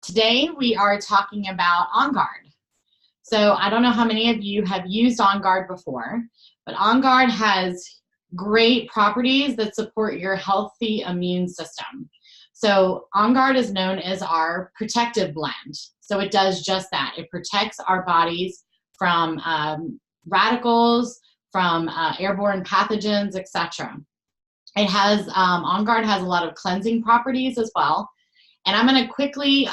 Today we are talking about OnGuard. So I don't know how many of you have used OnGuard before, but OnGuard has great properties that support your healthy immune system. So OnGuard is known as our protective blend. So it does just that. It protects our bodies from radicals, from airborne pathogens, etc. It has, OnGuard has a lot of cleansing properties as well. And I'm going to quickly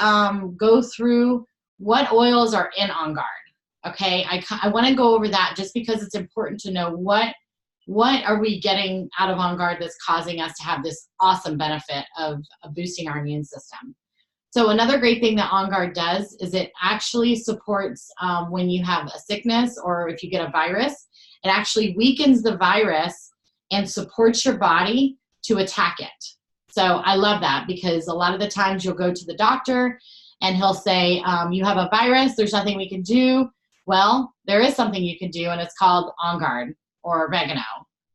go through what oils are in OnGuard. Okay, I want to go over that just because it's important to know what are we getting out of OnGuard that's causing us to have this awesome benefit of boosting our immune system. So another great thing that OnGuard does is it actually supports when you have a sickness or if you get a virus, it actually weakens the virus and supports your body to attack it. So I love that because a lot of the times you'll go to the doctor and he'll say, you have a virus, there's nothing we can do. Well, there is something you can do, and it's called OnGuard or oregano.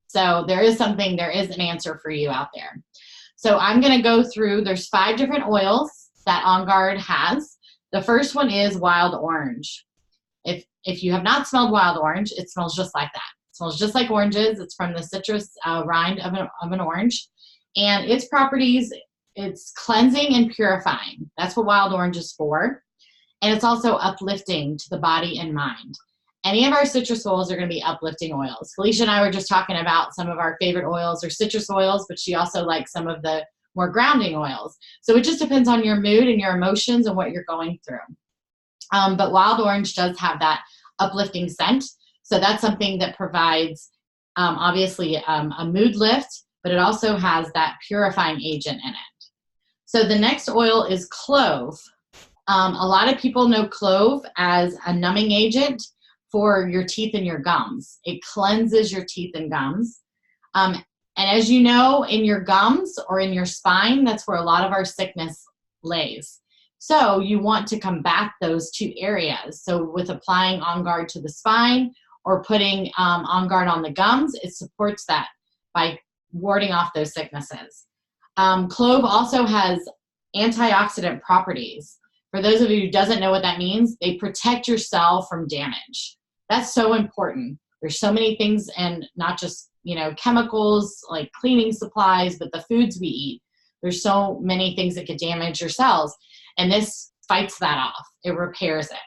So there is an answer for you out there. So I'm going to go through, there's 5 different oils that OnGuard has. The first one is wild orange. If you have not smelled wild orange, it smells just like that. It smells just like oranges. It's from the citrus rind of an orange. And its properties, it's cleansing and purifying. That's what wild orange is for. And it's also uplifting to the body and mind. Any of our citrus oils are going to be uplifting oils. Felicia and I were just talking about some of our favorite oils are citrus oils, but she also likes some of the more grounding oils. So it just depends on your mood and your emotions and what you're going through. But wild orange does have that uplifting scent. So that's something that provides, obviously, a mood lift, but it also has that purifying agent in it. So the next oil is clove. A lot of people know clove as a numbing agent for your teeth and your gums. It cleanses your teeth and gums. And as you know, in your gums or in your spine, that's where a lot of our sickness lays. So you want to combat those 2 areas. So with applying OnGuard to the spine or putting OnGuard on the gums, it supports that by warding off those sicknesses. Clove also has antioxidant properties. For those of you who doesn't know what that means, they protect your cell from damage. That's so important. There's so many things, and not just, chemicals like cleaning supplies, but the foods we eat. There's so many things that could damage your cells, and this fights that off. It repairs it.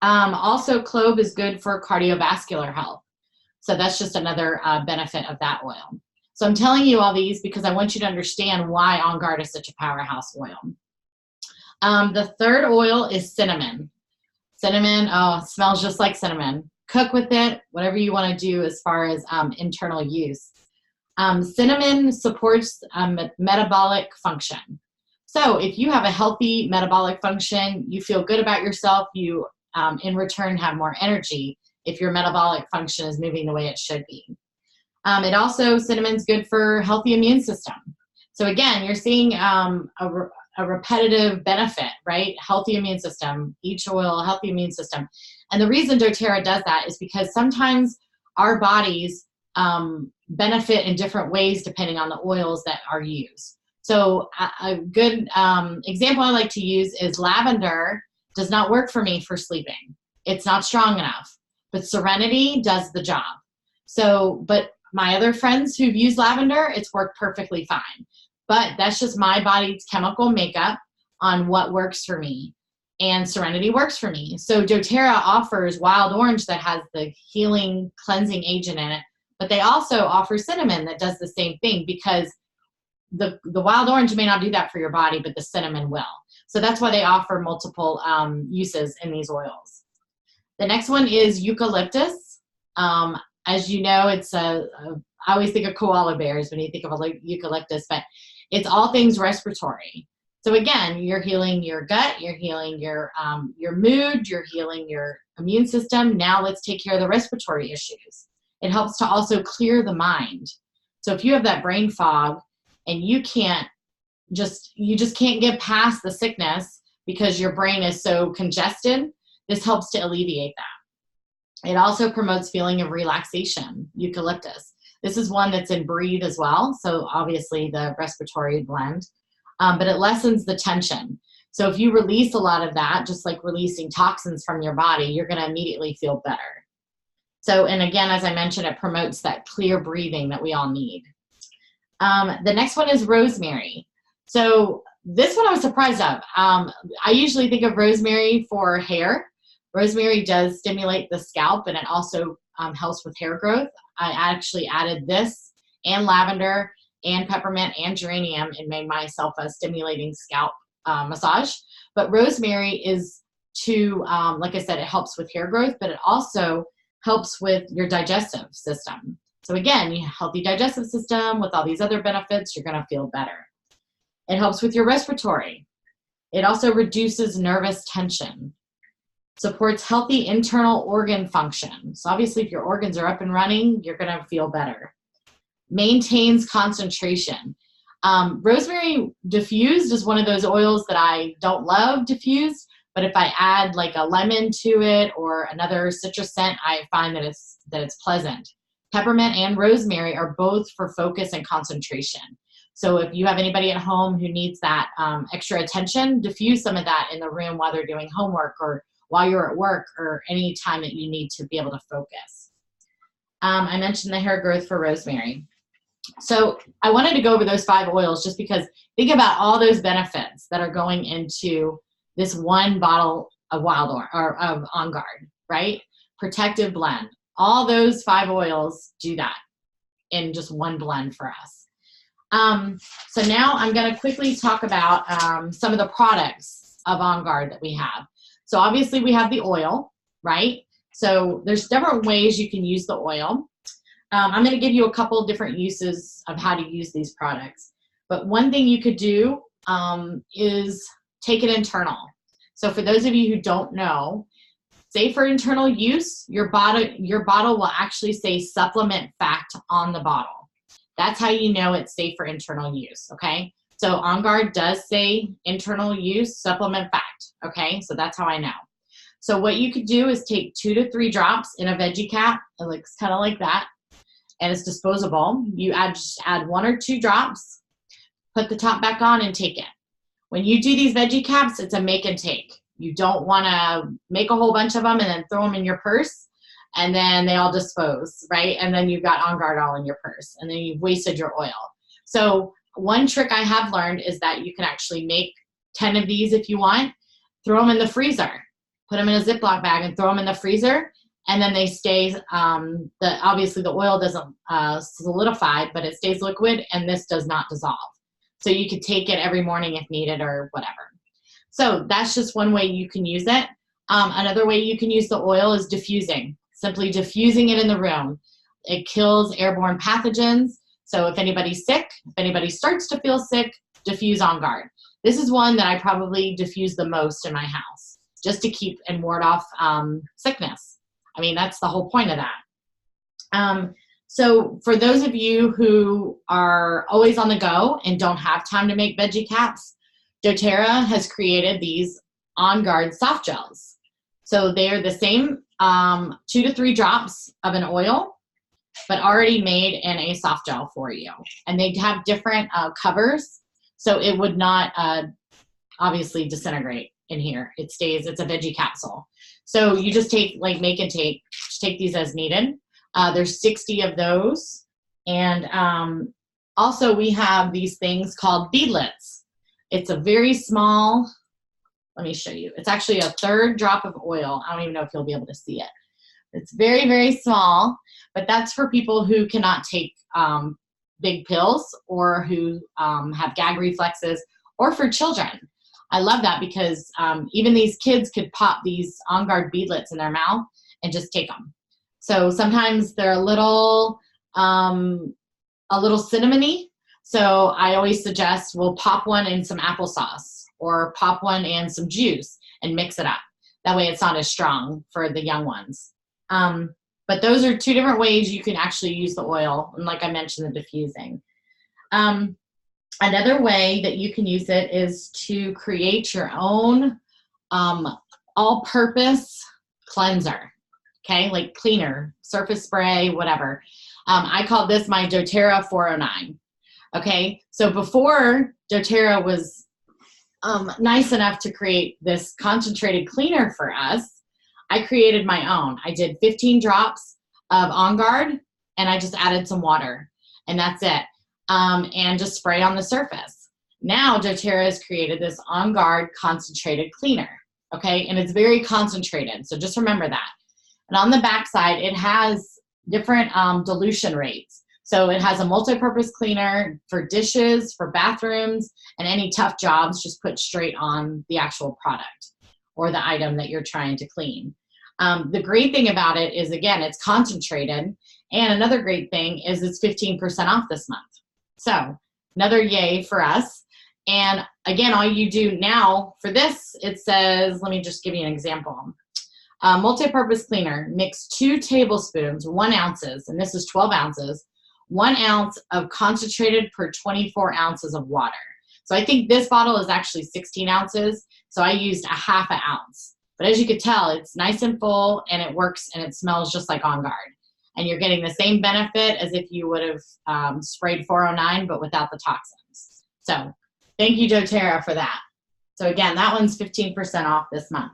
Also, clove is good for cardiovascular health. So that's just another benefit of that oil. So I'm telling you all these because I want you to understand why OnGuard is such a powerhouse oil. The third oil is cinnamon. Cinnamon, oh, it smells just like cinnamon. Cook with it, whatever you want to do as far as internal use. Cinnamon supports metabolic function. So if you have a healthy metabolic function, you feel good about yourself, you in return have more energy if your metabolic function is moving the way it should be. It also, cinnamon's good for healthy immune system. So again, you're seeing a repetitive benefit, right? Healthy immune system, each oil, healthy immune system. And the reason doTERRA does that is because sometimes our bodies benefit in different ways depending on the oils that are used. So a good example I like to use is lavender does not work for me for sleeping. It's not strong enough, but Serenity does the job. So, but my other friends who've used lavender, it's worked perfectly fine. But that's just my body's chemical makeup on what works for me. And Serenity works for me. So doTERRA offers wild orange that has the healing cleansing agent in it, but they also offer cinnamon that does the same thing because the wild orange may not do that for your body, but the cinnamon will. So that's why they offer multiple uses in these oils. The next one is eucalyptus. As you know, it's I always think of koala bears when you think of eucalyptus, but it's all things respiratory. So again, you're healing your gut, you're healing your mood, you're healing your immune system. Now let's take care of the respiratory issues. It helps to also clear the mind. So if you have that brain fog and you just can't get past the sickness because your brain is so congested, this helps to alleviate that. It also promotes feeling of relaxation, eucalyptus. This is one that's in Breathe as well, so obviously the respiratory blend, but it lessens the tension. So if you release a lot of that, just like releasing toxins from your body, you're going to immediately feel better. So, and again, as I mentioned, it promotes that clear breathing that we all need. The next one is rosemary. So this one I was surprised of. I usually think of rosemary for hair. Rosemary does stimulate the scalp, and it also helps with hair growth. I actually added this and lavender and peppermint and geranium and made myself a stimulating scalp massage. But rosemary is like I said, it helps with hair growth, but it also helps with your digestive system. So again, you have a healthy digestive system with all these other benefits, you're going to feel better. It helps with your respiratory. It also reduces nervous tension. Supports healthy internal organ function. So obviously if your organs are up and running, you're going to feel better. Maintains concentration. Rosemary diffused is one of those oils that I don't love diffused, but if I add like a lemon to it or another citrus scent, I find that it's pleasant. Peppermint and rosemary are both for focus and concentration. So if you have anybody at home who needs that extra attention, diffuse some of that in the room while they're doing homework or while you're at work or any time that you need to be able to focus. I mentioned the hair growth for rosemary. So I wanted to go over those 5 oils just because think about all those benefits that are going into this one bottle of of On Guard, right? Protective blend. All those 5 oils do that in just one blend for us. So now I'm going to quickly talk about some of the products of On Guard that we have. So obviously we have the oil, right? So there's different ways you can use the oil. I'm going to give you a couple of different uses of how to use these products. But one thing you could do is take it internal. So for those of you who don't know, say for internal use, your bottle will actually say supplement fact on the bottle. That's how you know it's safe for internal use, okay? So On Guard does say internal use supplement fact, okay? So that's how I know. So what you could do is take 2 to 3 drops in a veggie cap. It looks kind of like that. And it's disposable. You just add 1 or 2 drops, put the top back on and take it. When you do these veggie caps, it's a make and take. You don't want to make a whole bunch of them and then throw them in your purse and then they all dispose, right? And then you've got On Guard all in your purse and then you've wasted your oil. So one trick I have learned is that you can actually make 10 of these if you want, throw them in the freezer, put them in a Ziploc bag and throw them in the freezer, and then they stay, obviously the oil doesn't solidify, but it stays liquid and this does not dissolve. So you could take it every morning if needed or whatever. So that's just one way you can use it. Another way you can use the oil is diffusing, simply diffusing it in the room. It kills airborne pathogens. So if anybody's sick, if anybody starts to feel sick, diffuse On Guard. This is one that I probably diffuse the most in my house, just to keep and ward off sickness. I mean, that's the whole point of that. So for those of you who are always on the go and don't have time to make veggie caps, doTERRA has created these On Guard soft gels. So they're the same 2 to 3 drops of an oil, but already made in a soft gel for you. And they have different covers, so it would not obviously disintegrate in here. It stays, it's a veggie capsule. So you just take, like make and take, just take these as needed. There's 60 of those. And also we have these things called beadlets. It's a very small, let me show you. It's actually a 1/3 drop of oil. I don't even know if you'll be able to see it. It's very, very small, but that's for people who cannot take big pills or who have gag reflexes, or for children. I love that because even these kids could pop these On Guard beadlets in their mouth and just take them. So sometimes they're a little cinnamony. So I always suggest we'll pop one in some applesauce or pop one in some juice and mix it up. That way it's not as strong for the young ones. But those are 2 different ways you can actually use the oil. And like I mentioned, the diffusing. Another way that you can use it is to create your own all-purpose cleanser, okay? Like cleaner, surface spray, whatever. I call this my doTERRA 409, okay? So before doTERRA was nice enough to create this concentrated cleaner for us, I created my own. I did 15 drops of On Guard, and I just added some water, and that's it. And just spray on the surface. Now doTERRA has created this On Guard concentrated cleaner, okay? And it's very concentrated, so just remember that. And on the back side, it has different dilution rates. So it has a multi-purpose cleaner for dishes, for bathrooms, and any tough jobs, just put straight on the actual product or the item that you're trying to clean. The great thing about it is, again, it's concentrated. And another great thing is it's 15% off this month. So another yay for us. And again, all you do now for this, it says, let me just give you an example. Multi-purpose cleaner, mix 2 tablespoons, 1 ounces, and this is 12 ounces, 1 ounce of concentrated per 24 ounces of water. So I think this bottle is actually 16 ounces, so I used a ½ ounce. But as you could tell, it's nice and full, and it works, and it smells just like On Guard. And you're getting the same benefit as if you would have sprayed 409, but without the toxins. So thank you, doTERRA, for that. So again, that one's 15% off this month.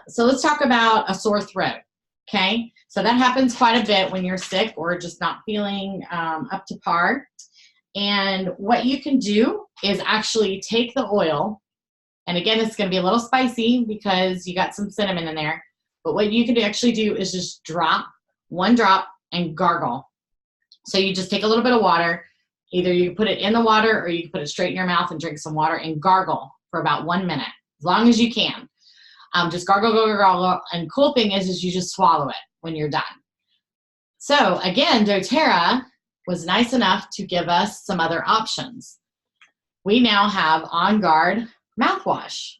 So let's talk about a sore throat, okay? So that happens quite a bit when you're sick or just not feeling up to par. And what you can do is actually take the oil, and again, it's gonna be a little spicy because you got some cinnamon in there, but what you can actually do is just drop 1 drop and gargle. So you just take a little bit of water, either you put it in the water or you can put it straight in your mouth and drink some water and gargle for about 1 minute, as long as you can. Just gargle, gargle, gargle, and cool thing is you just swallow it when you're done. So again, doTERRA was nice enough to give us some other options. We now have On Guard mouthwash.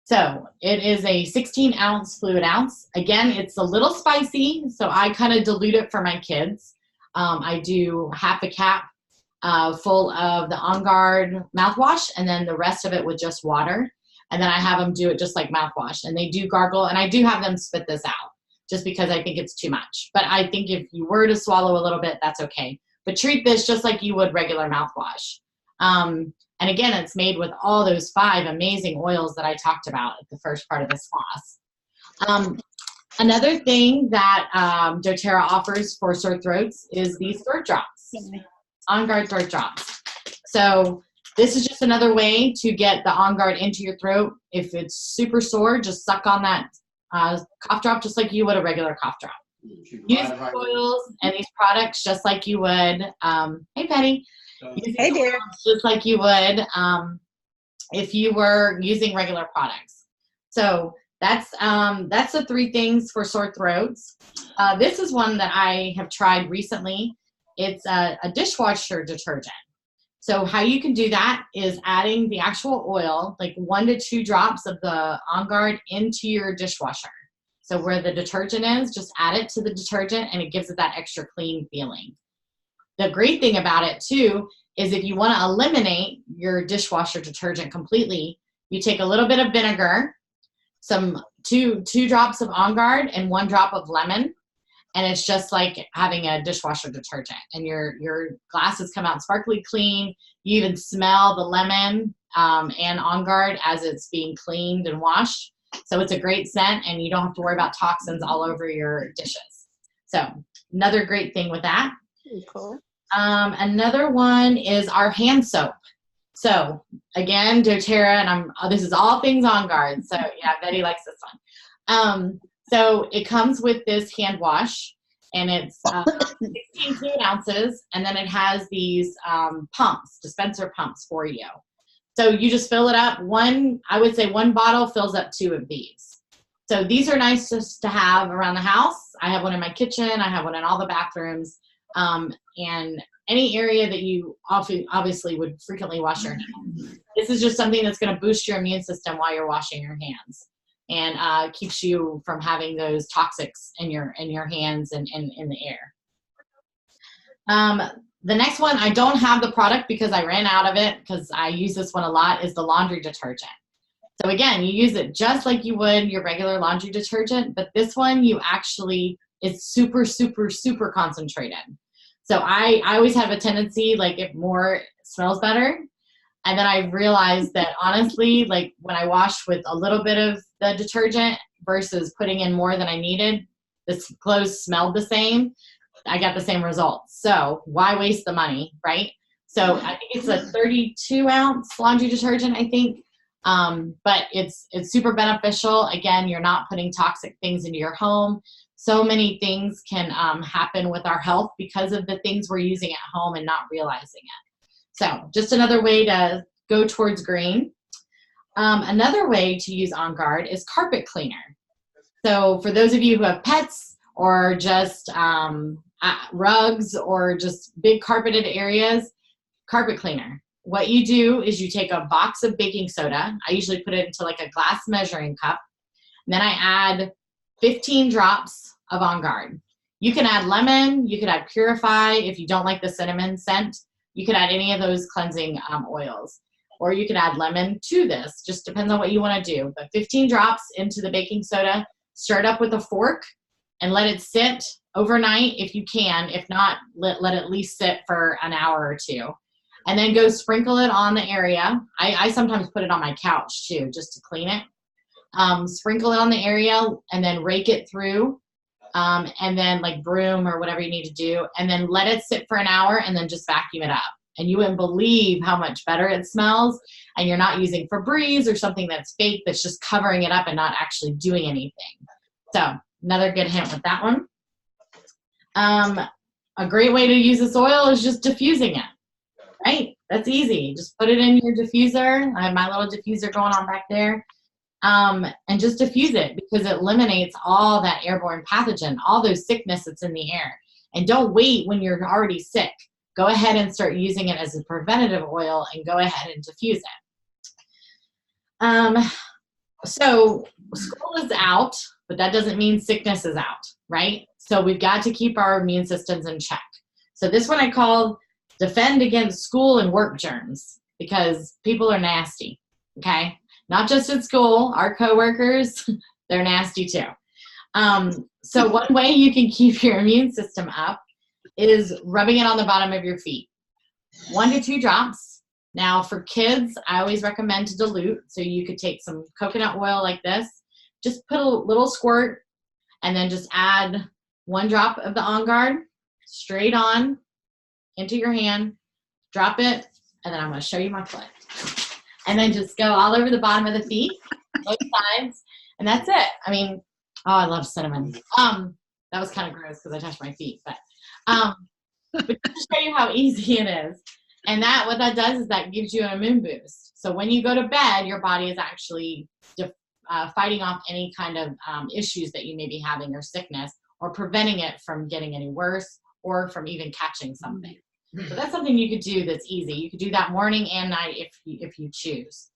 So it is a 16-ounce fluid ounce. Again, it's a little spicy, so I kind of dilute it for my kids. I do ½ a cap full of the On Guard mouthwash, and then the rest of it with just water. And then I have them do it just like mouthwash, and they do gargle, and I do have them spit this out just because I think it's too much. But I think if you were to swallow a little bit, that's okay. But treat this just like you would regular mouthwash. And again, it's made with all those 5 amazing oils that I talked about at the first part of this class. Another thing that doTERRA offers for sore throats is these throat drops, On Guard throat drops. So this is just another way to get the On Guard into your throat. If it's super sore, just suck on that cough drop just like you would a regular cough drop. Use these oils and these products just like you would. Hey, Patty. Hey, dear. Just like you would if you were using regular products. So that's the 3 things for sore throats. This is one that I have tried recently. It's a dishwasher detergent. So how you can do that is adding the actual oil, like 1 to 2 drops of the On Guard into your dishwasher. So where the detergent is, just add it to the detergent, and it gives it that extra clean feeling. The great thing about it too is if you want to eliminate your dishwasher detergent completely, you take a little bit of vinegar, some two drops of On Guard, and 1 drop of lemon, and it's just like having a dishwasher detergent, and your glasses come out sparkly clean. You even smell the lemon and On Guard as it's being cleaned and washed. So it's a great scent, and you don't have to worry about toxins all over your dishes. So another great thing with that. Cool. Another one is our hand soap. So again, doTERRA, and this is all things On Guard. So yeah, Betty likes this one. So it comes with this hand wash, and it's 16 fluid ounces, and then it has these pumps, dispenser pumps for you. So you just fill it up. I would say 1 bottle fills up 2 of these. So these are nice just to have around the house. I have one in my kitchen. I have one in all the bathrooms. And any area that you obviously would frequently wash your hands. This is just something that's going to boost your immune system while you're washing your hands, and keeps you from having those toxics in your hands and in the air. The next one, I don't have the product because I ran out of it, because I use this one a lot, is the laundry detergent. So again, you use it just like you would your regular laundry detergent, but this one it's super, super, super concentrated. So I always have a tendency, like if more smells better. And then I realized that honestly, like when I washed with a little bit of the detergent versus putting in more than I needed, the clothes smelled the same. I got the same results. So why waste the money, right? So I think it's a 32-ounce laundry detergent, I think. But it's super beneficial. Again, you're not putting toxic things into your home. So many things can happen with our health because of the things we're using at home and not realizing it. So just another way to go towards green. Another way to use On Guard is carpet cleaner. So for those of you who have pets or just rugs or just big carpeted areas, carpet cleaner. What you do is you take a box of baking soda. I usually put it into like a glass measuring cup. And then I add 15 drops of On Guard. You can add lemon. You could add Purify if you don't like the cinnamon scent. You could add any of those cleansing oils. Or you can add lemon to this. Just depends on what you want to do. But 15 drops into the baking soda. Stir it up with a fork and let it sit overnight if you can. If not, let it at least sit for an hour or two. And then go sprinkle it on the area. I sometimes put it on my couch too, just to clean it. Sprinkle it on the area and then rake it through. And then like broom or whatever you need to do. And then let it sit for an hour and then just vacuum it up. And you wouldn't believe how much better it smells. And you're not using Febreze or something that's fake that's just covering it up and not actually doing anything. So another good hint with that one. A great way to use this oil is just diffusing it, right? That's easy. Just put it in your diffuser. I have my little diffuser going on back there. And just diffuse it because it eliminates all that airborne pathogen, all those sickness that's in the air. And don't wait when you're already sick. Go ahead and start using it as a preventative oil and go ahead and diffuse it. So school is out, but that doesn't mean sickness is out, right? So we've got to keep our immune systems in check. So this one I call defend against school and work germs because people are nasty, okay? Not just at school, our coworkers, they're nasty too. So one way you can keep your immune system up is rubbing it on the bottom of your feet. 1 to 2 drops. Now for kids, I always recommend to dilute. So you could take some coconut oil like this, just put a little squirt, and then just add 1 drop of the On Guard straight on into your hand, drop it, and then I'm going to show you my foot. And then just go all over the bottom of the feet, both sides, and that's it. I mean, oh, I love cinnamon. That was kind of gross because I touched my feet, but just to show you how easy it is. And that what that does is that gives you an immune boost. So when you go to bed, your body is actually fighting off any kind of issues that you may be having or sickness, or preventing it from getting any worse or from even catching something. So that's something you could do that's easy. You could do that morning and night if you choose.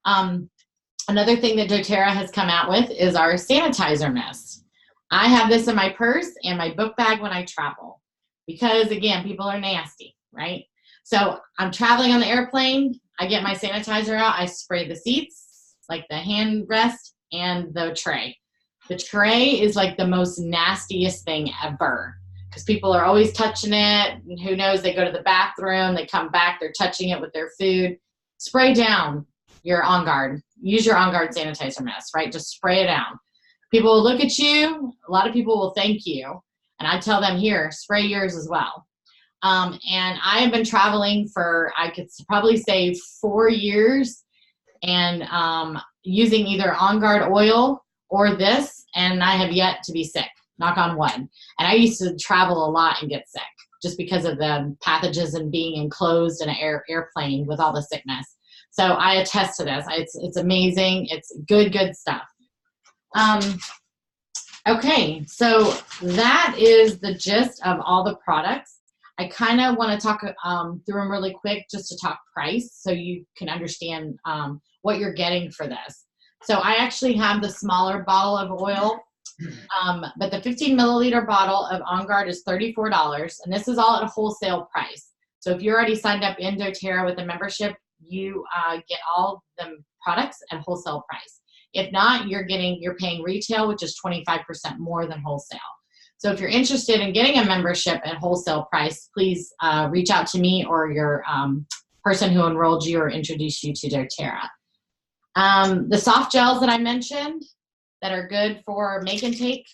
Another thing that doTERRA has come out with is our sanitizer mist. I have this in my purse and my book bag when I travel because, again, people are nasty, right? So I'm traveling on the airplane. I get my sanitizer out. I spray the seats, like the hand rest and the tray. The tray is like the most nastiest thing ever because people are always touching it. And who knows, they go to the bathroom, they come back, they're touching it with their food. Spray down your On Guard. Use your On Guard sanitizer mist, right? Just spray it down. People will look at you. A lot of people will thank you. And I tell them, here, spray yours as well. And I have been traveling for, I could probably say 4 years and using either On Guard oil or this, and I have yet to be sick, knock on wood. And I used to travel a lot and get sick just because of the pathogens and being enclosed in an airplane with all the sickness. So I attest to this. It's amazing. It's good stuff. Okay, so that is the gist of all the products. I kind of want to talk through them really quick just to talk price so you can understand what you're getting for this. So I actually have the smaller bottle of oil, but the 15 milliliter bottle of On Guard is $34, and this is all at a wholesale price. So if you're already signed up in doTERRA with a membership, you get all the products at wholesale price. If not, you're paying retail, which is 25% more than wholesale. So if you're interested in getting a membership at wholesale price, please reach out to me or your person who enrolled you or introduced you to doTERRA. The soft gels that I mentioned that are good for make and take,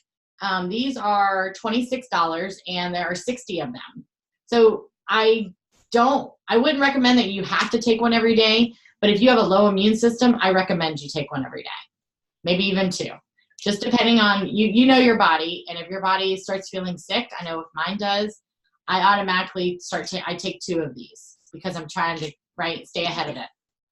these are $26 and there are 60 of them. So I wouldn't recommend that you have to take one every day, but if you have a low immune system, I recommend you take one every day, maybe even 2. Just depending on, you know your body, and if your body starts feeling sick, I know if mine does, I automatically I take 2 of these because I'm trying to, stay ahead of it,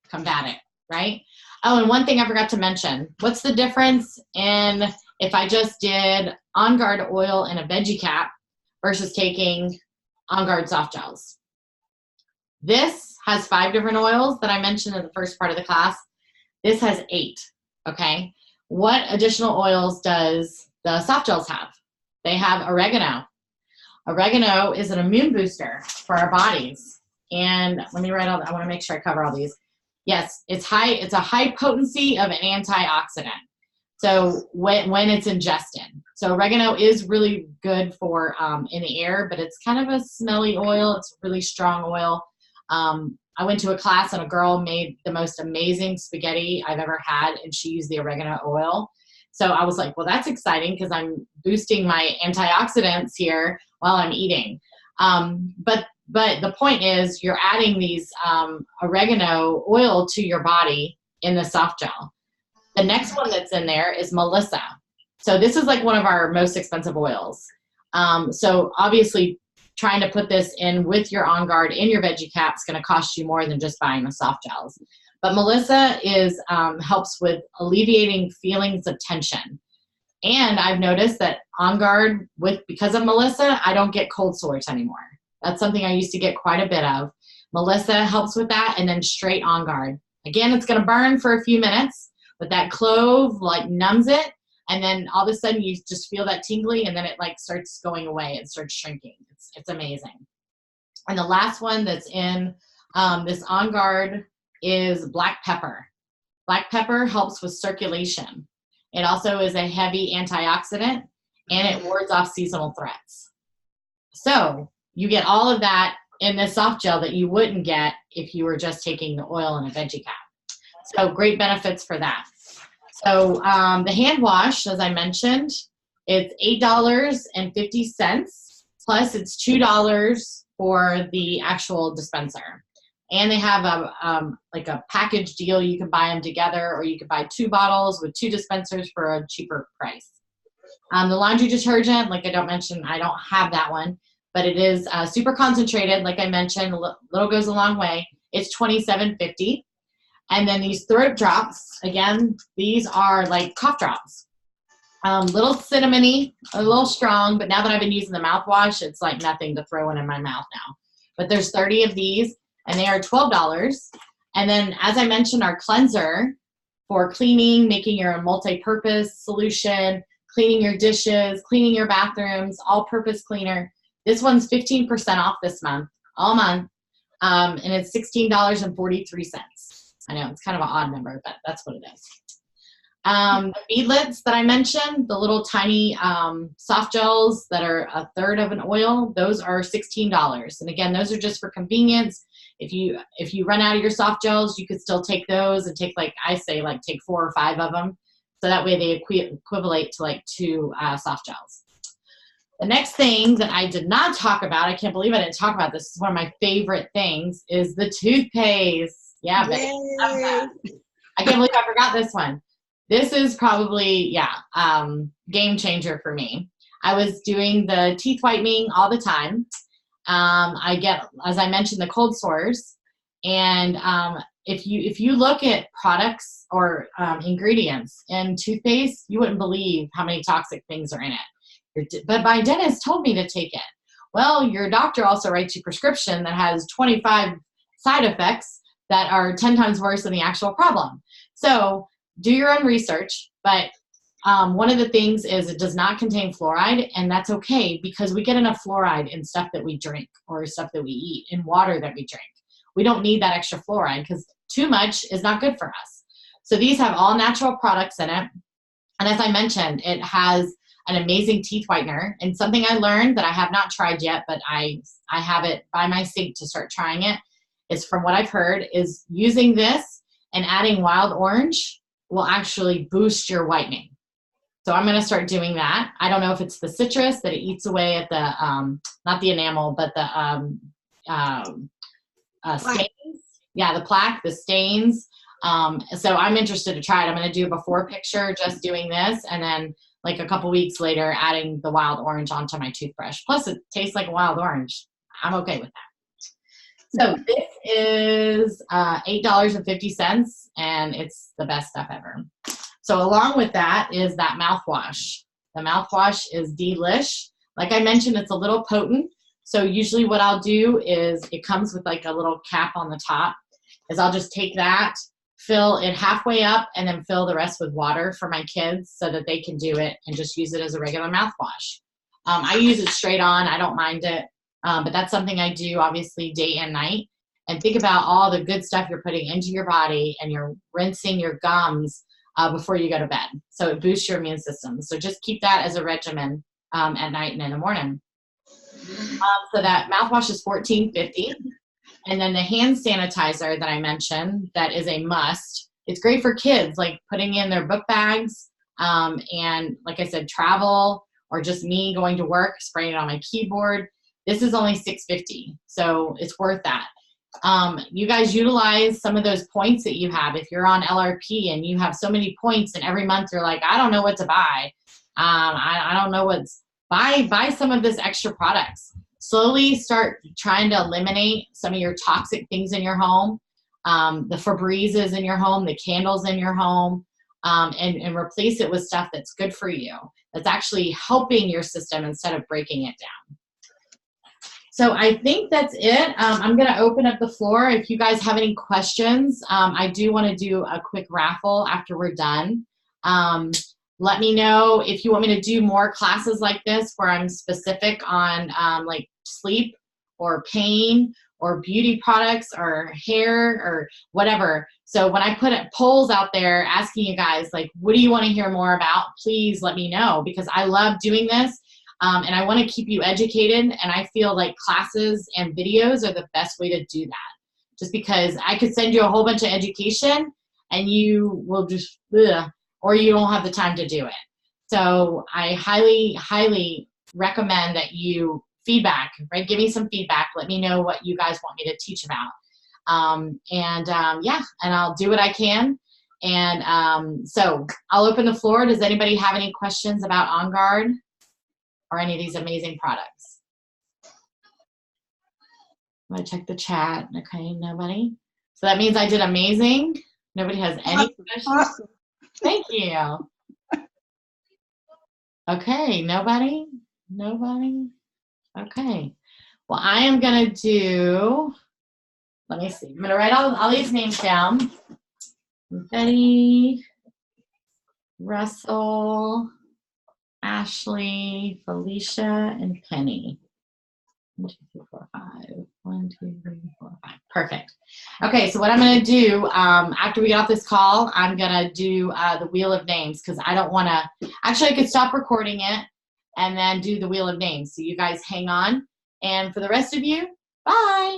combat it, right? Oh, and one thing I forgot to mention, what's the difference in if I just did On Guard oil in a veggie cap versus taking On Guard soft gels? This has 5 different oils that I mentioned in the first part of the class. This has 8, okay? What additional oils does the soft gels have? They have oregano. Oregano is an immune booster for our bodies. And let me write all that. I want to make sure I cover all these. Yes, it's a high potency of an antioxidant. So when it's ingested. So oregano is really good for in the air, but it's kind of a smelly oil. It's a really strong oil. I went to a class and a girl made the most amazing spaghetti I've ever had, and she used the oregano oil. So I was like, well, that's exciting because I'm boosting my antioxidants here while I'm eating. But the point is you're adding these oregano oil to your body in the soft gel. The next one that's in there is Melissa. So this is like one of our most expensive oils. So obviously trying to put this in with your On Guard in your veggie cap is going to cost you more than just buying the soft gels. But Melissa helps with alleviating feelings of tension. And I've noticed that On Guard, because of Melissa, I don't get cold sores anymore. That's something I used to get quite a bit of. Melissa helps with that, and then straight On Guard. Again, it's going to burn for a few minutes, but that clove numbs it, and then all of a sudden you just feel that tingly, and then it starts going away. It starts shrinking. It's amazing. And the last one that's in this On Guard is black pepper. Black pepper helps with circulation. It also is a heavy antioxidant, and it wards off seasonal threats. So you get all of that in this soft gel that you wouldn't get if you were just taking the oil in a veggie cap. So great benefits for that. So the hand wash, as I mentioned, it's $8.50, plus it's $2 for the actual dispenser. And they have a package deal. You can buy them together, or you could buy 2 bottles with 2 dispensers for a cheaper price. The laundry detergent, like I don't mention, I don't have that one, but it is super concentrated. Like I mentioned, a little goes a long way. It's $27.50. And then these throat drops, again, these are like cough drops. Little cinnamony, a little strong, but now that I've been using the mouthwash, it's like nothing to throw in my mouth now. But there's 30 of these, and they are $12. And then, as I mentioned, our cleanser for cleaning, making your multi-purpose solution, cleaning your dishes, cleaning your bathrooms, all-purpose cleaner. This one's 15% off this month, all month, and it's $16.43. I know, it's kind of an odd number, but that's what it is. The beadlets that I mentioned, the little tiny soft gels that are 1/3 of an oil, those are $16. And again, those are just for convenience. If you run out of your soft gels, you could still take those and take, take 4 or 5 of them. So that way they equivalent to 2 soft gels. The next thing that I did not talk about, I can't believe I didn't talk about this, is one of my favorite things, is the toothpaste. Yeah, Betty. I can't believe I forgot this one. This is probably, game changer for me. I was doing the teeth whitening all the time. I get, as I mentioned, the cold sores. And if you look at products or ingredients in toothpaste, you wouldn't believe how many toxic things are in it. But my dentist told me to take it. Well, your doctor also writes you a prescription that has 25 side effects that are 10 times worse than the actual problem. So do your own research, but one of the things is it does not contain fluoride, and that's okay because we get enough fluoride in stuff that we drink or stuff that we eat, in water that we drink. We don't need that extra fluoride because too much is not good for us. So these have all natural products in it. And as I mentioned, it has an amazing teeth whitener, and something I learned that I have not tried yet, but I have it by my sink to start trying it, is, from what I've heard, is using this and adding wild orange will actually boost your whitening. So I'm going to start doing that. I don't know if it's the citrus that it eats away at the, not the enamel, but the stains. Yeah, the plaque, the stains. So I'm interested to try it. I'm going to do a before picture just doing this, and then like a couple weeks later adding the wild orange onto my toothbrush. Plus it tastes like a wild orange. I'm okay with that. So this is $8.50, and it's the best stuff ever. So along with that is that mouthwash. The mouthwash is delish. Like I mentioned, it's a little potent. So usually what I'll do is, it comes with like a little cap on the top, is I'll just take that, fill it halfway up, and then fill the rest with water for my kids so that they can do it and just use it as a regular mouthwash. I use it straight on. I don't mind it. But that's something I do obviously day and night. And think about all the good stuff you're putting into your body, and you're rinsing your gums before you go to bed. So it boosts your immune system. So just keep that as a regimen at night and in the morning. So that mouthwash is $14.50. And then the hand sanitizer that I mentioned, that is a must. It's great for kids, like putting in their book bags, and like I said, travel, or just me going to work, spraying it on my keyboard. This is only $6.50, so it's worth that. You guys utilize some of those points that you have. If you're on LRP and you have so many points, and every month you're like, I don't know what to buy. I don't know buy some of this extra products. Slowly start trying to eliminate some of your toxic things in your home, the Febrezes in your home, the candles in your home, and replace it with stuff that's good for you, that's actually helping your system instead of breaking it down. So I think that's it. I'm going to open up the floor. If you guys have any questions, I do want to do a quick raffle after we're done. Let me know if you want me to do more classes like this where I'm specific on like sleep or pain or beauty products or hair or whatever. So when I put polls out there asking you guys, like, what do you want to hear more about? Please let me know, because I love doing this. And I want to keep you educated, and I feel like classes and videos are the best way to do that. Just because I could send you a whole bunch of education and you will just, or you don't have the time to do it. So I highly, highly recommend that you feedback, right? Give me some feedback. Let me know what you guys want me to teach about. Yeah, and I'll do what I can. And so I'll open the floor. Does anybody have any questions about OnGuard or any of these amazing products? I'm gonna check the chat. Okay, nobody. So that means I did amazing. Nobody has any questions? Awesome. Thank you. Okay, nobody? Nobody? Okay. Well, I am gonna do, let me see. I'm gonna write all these names down. Betty, Russell, Ashley, Felicia, and Penny. 1, 2, 3, 4, 5. 1, 2, 3, 4, 5. Perfect. Okay, so what I'm going to do after we get off this call, I'm going to do the wheel of names, because I don't want to. Actually, I could stop recording it and then do the wheel of names. So you guys hang on. And for the rest of you, bye.